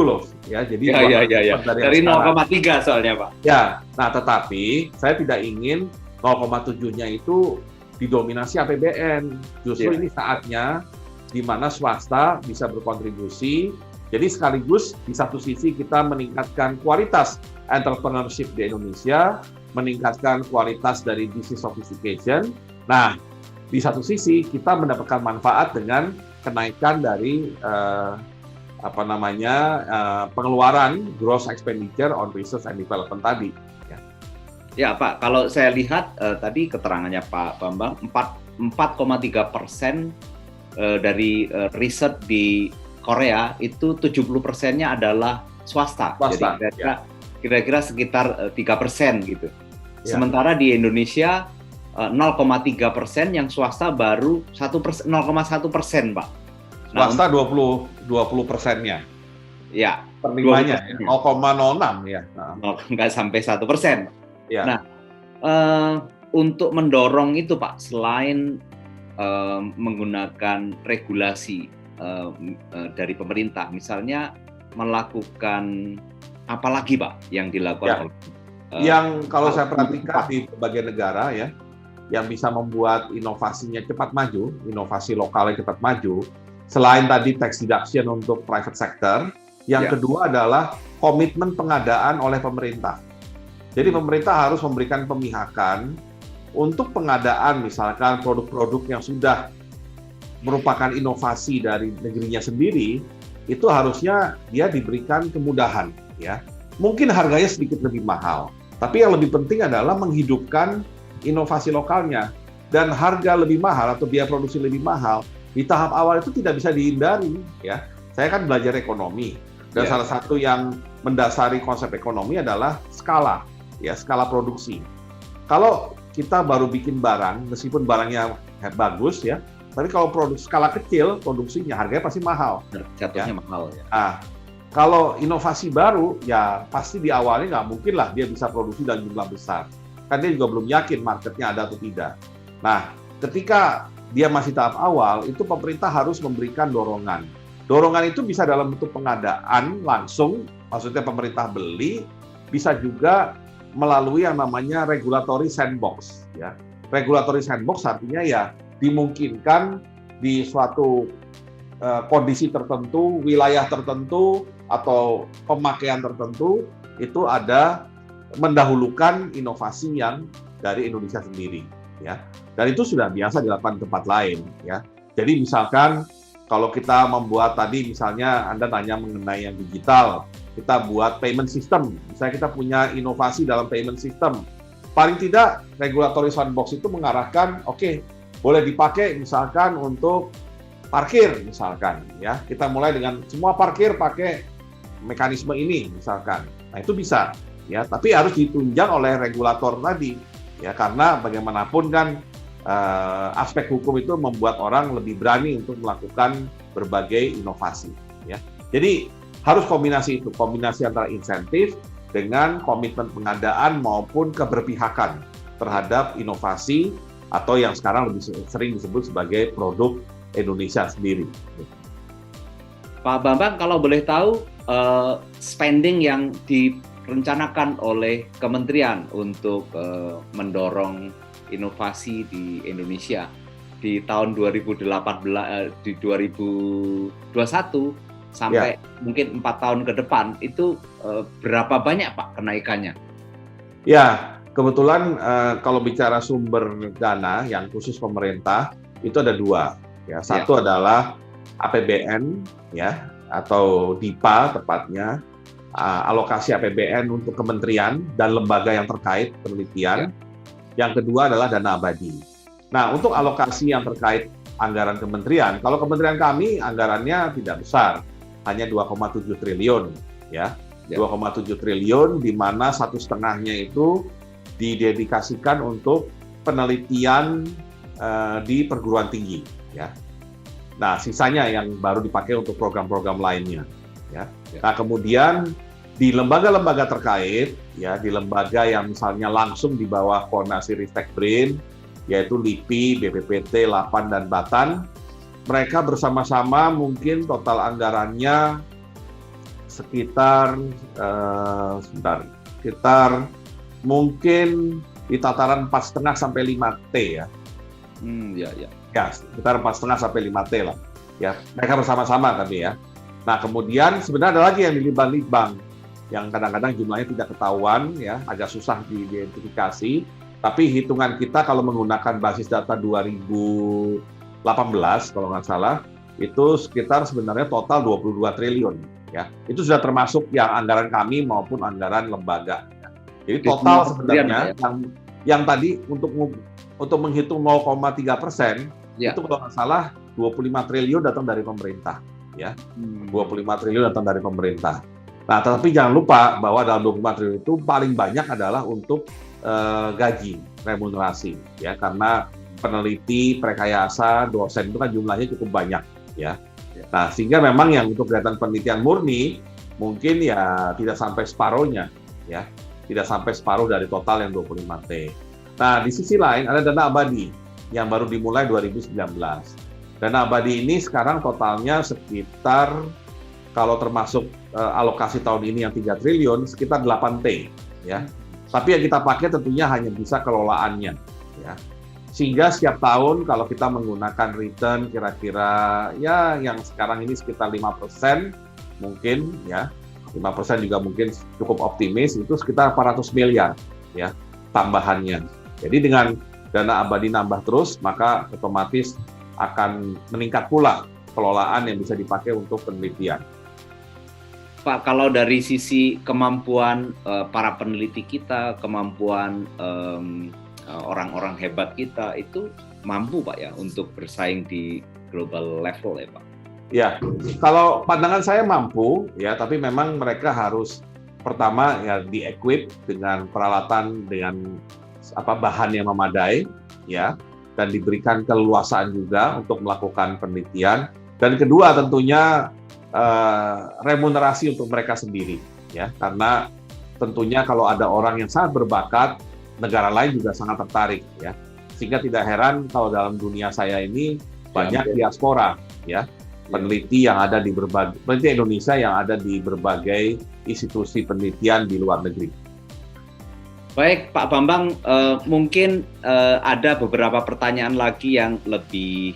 loh ya. Jadi dari 0,3 soalnya, Pak. Ya. Nah, tetapi saya tidak ingin 0,7-nya itu didominasi APBN. Justru ini saatnya di mana swasta bisa berkontribusi. Jadi sekaligus di satu sisi kita meningkatkan kualitas entrepreneurship di Indonesia, meningkatkan kualitas dari business sophistication. Nah, di satu sisi kita mendapatkan manfaat dengan kenaikan dari pengeluaran gross expenditure on research and development tadi. Ya Pak, kalau saya lihat tadi keterangannya Pak Bambang, 4,3% dari riset di Korea itu 70%-nya adalah swasta. Jadi kira-kira sekitar 3% gitu. Ya. Sementara di Indonesia 0,3% yang swasta baru 0,1%, Pak. Swasta 20%-nya. Ya. Perlimanya 0,06 ya. Nggak sampai 1%. Ya. Nah, untuk mendorong itu Pak, selain menggunakan regulasi dari pemerintah, misalnya melakukan apa lagi Pak yang dilakukan oleh yang kalau saya perhatikan di berbagai negara ya, yang bisa membuat inovasinya cepat maju, inovasi lokalnya cepat maju, selain tadi tax deduction untuk private sector, yang kedua adalah komitmen pengadaan oleh pemerintah. Jadi pemerintah harus memberikan pemihakan untuk pengadaan misalkan produk-produk yang sudah merupakan inovasi dari negerinya sendiri, itu harusnya dia diberikan kemudahan ya. Mungkin harganya sedikit lebih mahal, tapi yang lebih penting adalah menghidupkan inovasi lokalnya. Dan harga lebih mahal atau biaya produksi lebih mahal di tahap awal itu tidak bisa dihindari ya. Saya kan belajar ekonomi dan salah satu yang mendasari konsep ekonomi adalah skala ya, skala produksi. Kalau kita baru bikin barang, meskipun barangnya bagus ya, tapi kalau produk skala kecil, produksinya harganya pasti mahal. Jatuhnya mahal ya. Kalau inovasi baru, ya pasti di awalnya nggak mungkin lah dia bisa produksi dalam jumlah besar. kan dia juga belum yakin marketnya ada atau tidak. Nah, ketika dia masih tahap awal, itu pemerintah harus memberikan dorongan. Dorongan itu bisa dalam bentuk pengadaan langsung, maksudnya pemerintah beli, bisa juga melalui yang namanya regulatory sandbox. Ya. Regulatory sandbox artinya ya dimungkinkan di suatu kondisi tertentu, wilayah tertentu, atau pemakaian tertentu, itu ada mendahulukan inovasi yang dari Indonesia sendiri. Ya. Dan itu sudah biasa dilakukan di tempat lain. Ya. Jadi misalkan kalau kita membuat tadi, misalnya Anda tanya mengenai yang digital, kita buat payment system. Misalnya kita punya inovasi dalam payment system. Paling tidak, regulatory sandbox itu mengarahkan, oke, boleh dipakai misalkan untuk parkir misalkan, ya kita mulai dengan semua parkir pakai mekanisme ini misalkan, nah itu bisa, ya tapi harus ditunjang oleh regulator tadi, ya karena bagaimanapun kan aspek hukum itu membuat orang lebih berani untuk melakukan berbagai inovasi, ya jadi harus kombinasi itu, kombinasi antara insentif dengan komitmen pengadaan maupun keberpihakan terhadap inovasi atau yang sekarang lebih sering disebut sebagai produk Indonesia sendiri. Pak Bambang, kalau boleh tahu spending yang direncanakan oleh kementerian untuk mendorong inovasi di Indonesia di tahun 2018 di 2021 sampai mungkin 4 tahun ke depan itu berapa banyak Pak kenaikannya? Ya, kebetulan kalau bicara sumber dana yang khusus pemerintah itu ada 2. Ya, satu adalah APBN, ya, atau DIPA tepatnya, alokasi APBN untuk kementerian dan lembaga yang terkait penelitian. Yang kedua adalah dana abadi. Nah, untuk alokasi yang terkait anggaran kementerian, kalau kementerian kami anggarannya tidak besar, hanya 2,7 triliun, ya, 2,7 triliun, di mana 1,5-nya itu didedikasikan untuk penelitian di perguruan tinggi. Ya. Nah, sisanya yang baru dipakai untuk program-program lainnya. Ya. Nah, kemudian di lembaga-lembaga terkait, ya, di lembaga yang misalnya langsung di bawah koordinasi Ristek BRIN, yaitu LIPI, BPPT, LAPAN, dan BATAN, mereka bersama-sama mungkin total anggarannya sekitar mungkin di tataran 4,5 sampai 5T ya. Ya, sekitar 4,5 sampai 5T lah. Ya, mereka bersama-sama tadi ya. Nah, kemudian sebenarnya ada lagi yang di litbang yang kadang-kadang jumlahnya tidak ketahuan ya, agak susah diidentifikasi, tapi hitungan kita kalau menggunakan basis data 2018 kalau nggak salah, itu sekitar sebenarnya total 22 triliun ya. Itu sudah termasuk yang anggaran kami maupun anggaran lembaga. Jadi total sebenarnya yang tadi untuk menghitung 0,3%, itu kalau nggak salah 25 triliun datang dari pemerintah, ya. 25 triliun datang dari pemerintah. Nah, tetapi jangan lupa bahwa dalam 25 triliun itu paling banyak adalah untuk gaji, remunerasi, ya, karena peneliti, prekayasa, dosen itu kan jumlahnya cukup banyak, ya. Nah, sehingga memang yang untuk kegiatan penelitian murni mungkin ya tidak sampai separuhnya, ya, tidak sampai separuh dari total yang 25T. Nah, di sisi lain ada dana abadi yang baru dimulai 2019. Dana abadi ini sekarang totalnya sekitar, kalau termasuk alokasi tahun ini yang 3 triliun, sekitar 8T. Ya. Tapi yang kita pakai tentunya hanya bisa kelolaannya. Ya. Sehingga setiap tahun kalau kita menggunakan return kira-kira ya yang sekarang ini sekitar 5%, mungkin ya, 5% juga mungkin cukup optimis, itu sekitar 400 miliar ya tambahannya. Jadi dengan dana abadi nambah terus, maka otomatis akan meningkat pula kelolaan yang bisa dipakai untuk penelitian. Pak, kalau dari sisi kemampuan para peneliti kita, kemampuan orang-orang hebat kita, itu mampu Pak ya untuk bersaing di global level ya Pak? Ya, kalau pandangan saya mampu ya, tapi memang mereka harus pertama ya di-equip dengan peralatan, dengan bahan yang memadai ya, dan diberikan keleluasaan juga untuk melakukan penelitian. Dan kedua tentunya remunerasi untuk mereka sendiri ya, karena tentunya kalau ada orang yang sangat berbakat negara lain juga sangat tertarik ya. Sehingga tidak heran kalau dalam dunia saya ini banyak diaspora ya, peneliti yang ada di berbagai peneliti Indonesia yang ada di berbagai institusi penelitian di luar negeri. Baik, Pak Bambang, mungkin ada beberapa pertanyaan lagi yang lebih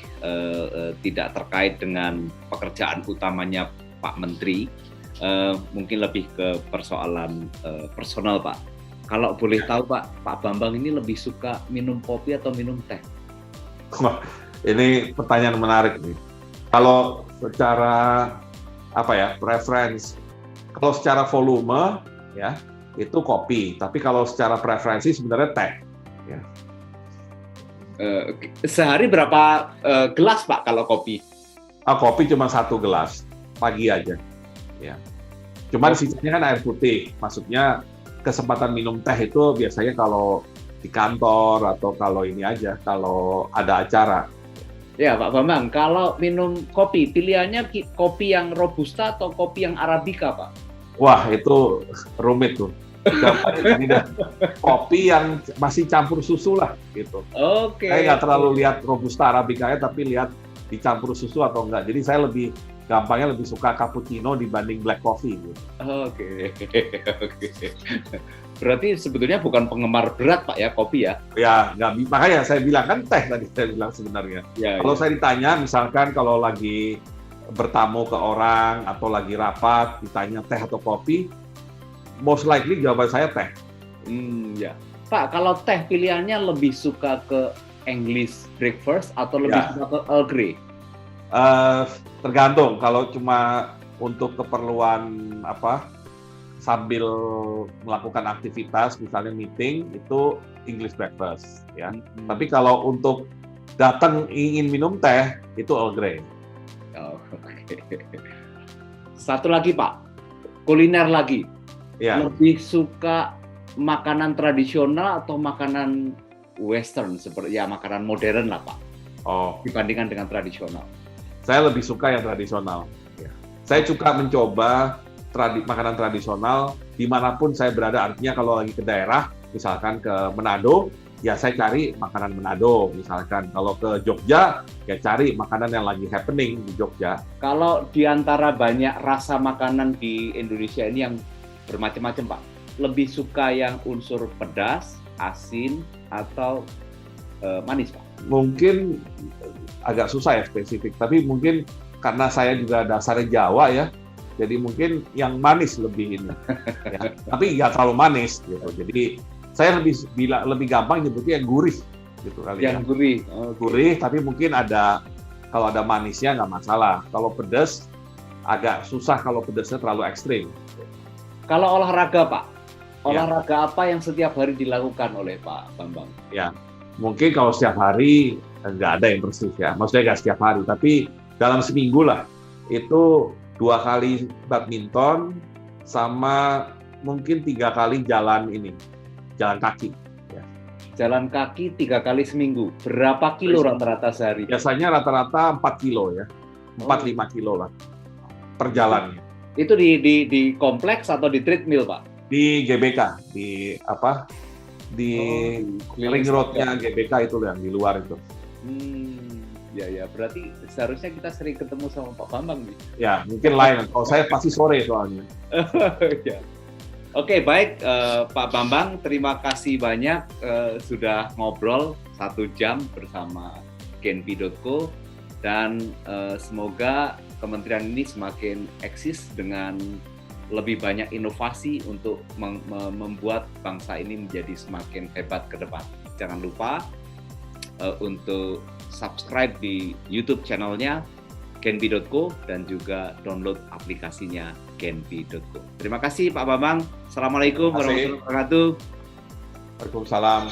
tidak terkait dengan pekerjaan utamanya Pak Menteri, mungkin lebih ke persoalan personal, Pak. Kalau boleh tahu, Pak Bambang ini lebih suka minum kopi atau minum teh? Ini pertanyaan menarik nih. Kalau secara preference, kalau secara volume ya itu kopi, tapi kalau secara preferensi sebenarnya teh. Ya. Sehari berapa gelas, Pak, kalau kopi? Kopi cuma 1 gelas pagi aja. Ya. Cuman sisanya kan air putih. Maksudnya kesempatan minum teh itu biasanya kalau di kantor atau kalau ini aja, kalau ada acara. Ya, Pak Bambang, kalau minum kopi, pilihannya kopi yang Robusta atau kopi yang Arabica, Pak? Wah, itu rumit tuh. Kopi yang masih campur susu lah gitu. Oke. Saya nggak terlalu lihat Robusta Arabica-nya, tapi lihat dicampur susu atau enggak. Jadi saya gampangnya lebih suka cappuccino dibanding black coffee gitu. Oke. Berarti sebetulnya bukan penggemar berat, Pak, ya, kopi ya? Ya, makanya saya bilang kan teh tadi saya bilang sebenarnya. Ya, kalau saya ditanya, misalkan kalau lagi bertamu ke orang atau lagi rapat, ditanya teh atau kopi, most likely jawaban saya teh. Ya. Pak, kalau teh pilihannya lebih suka ke English breakfast atau lebih suka ke Earl Grey? Tergantung. Kalau cuma untuk keperluan sambil melakukan aktivitas, misalnya meeting, itu English breakfast ya. Tapi kalau untuk datang ingin minum teh, itu Earl Grey. Oke. Satu lagi, Pak, kuliner lagi. Ya. Lebih suka makanan tradisional atau makanan western, seperti ya makanan modern lah, Pak, dibandingkan dengan tradisional? Saya lebih suka yang tradisional. Ya. Saya suka mencoba makanan tradisional dimanapun saya berada. Artinya kalau lagi ke daerah, misalkan ke Manado, ya saya cari makanan Manado. Misalkan kalau ke Jogja, ya cari makanan yang lagi happening di Jogja. Kalau di antara banyak rasa makanan di Indonesia ini yang bermacam-macam, Pak, lebih suka yang unsur pedas, asin, atau manis, Pak? Mungkin agak susah ya spesifik, tapi mungkin karena saya juga dasarnya Jawa ya, jadi mungkin yang manis lebih ini. Ya. Tapi nggak terlalu manis gitu. Jadi saya lebih gampang nyebutnya yang gurih gitu kali. Yang gurih. Gurih, tapi mungkin kalau ada manisnya nggak masalah. Kalau pedas agak susah kalau pedasnya terlalu ekstrim. Kalau olahraga, Pak, olahraga apa yang setiap hari dilakukan oleh Pak Bambang? Ya, mungkin kalau setiap hari nggak ada yang persis ya. Maksudnya nggak setiap hari, tapi dalam seminggu lah. Itu 2 kali badminton sama mungkin 3 kali jalan kaki. Ya. Jalan kaki 3 kali seminggu. Berapa kilo rata-rata sehari? Biasanya rata-rata 4 kilo ya, 4-5 kilo lah per jalannya. Itu di kompleks atau di treadmill, Pak? Di GBK, di ring road-nya GBK itu yang di luar itu. Ya, berarti seharusnya kita sering ketemu sama Pak Bambang nih. Ya, mungkin lain. Kalau saya pasti sore soalnya. Ya. Oke, baik, Pak Bambang, terima kasih banyak sudah ngobrol 1 jam bersama Genpi.co, dan semoga kementerian ini semakin eksis dengan lebih banyak inovasi untuk membuat bangsa ini menjadi semakin hebat ke depan. Jangan lupa untuk subscribe di YouTube channelnya Genpi.co dan juga download aplikasinya Genpi.co. Terima kasih, Pak Bambang. Assalamualaikum warahmatullahi wabarakatuh. Waalaikumsalam.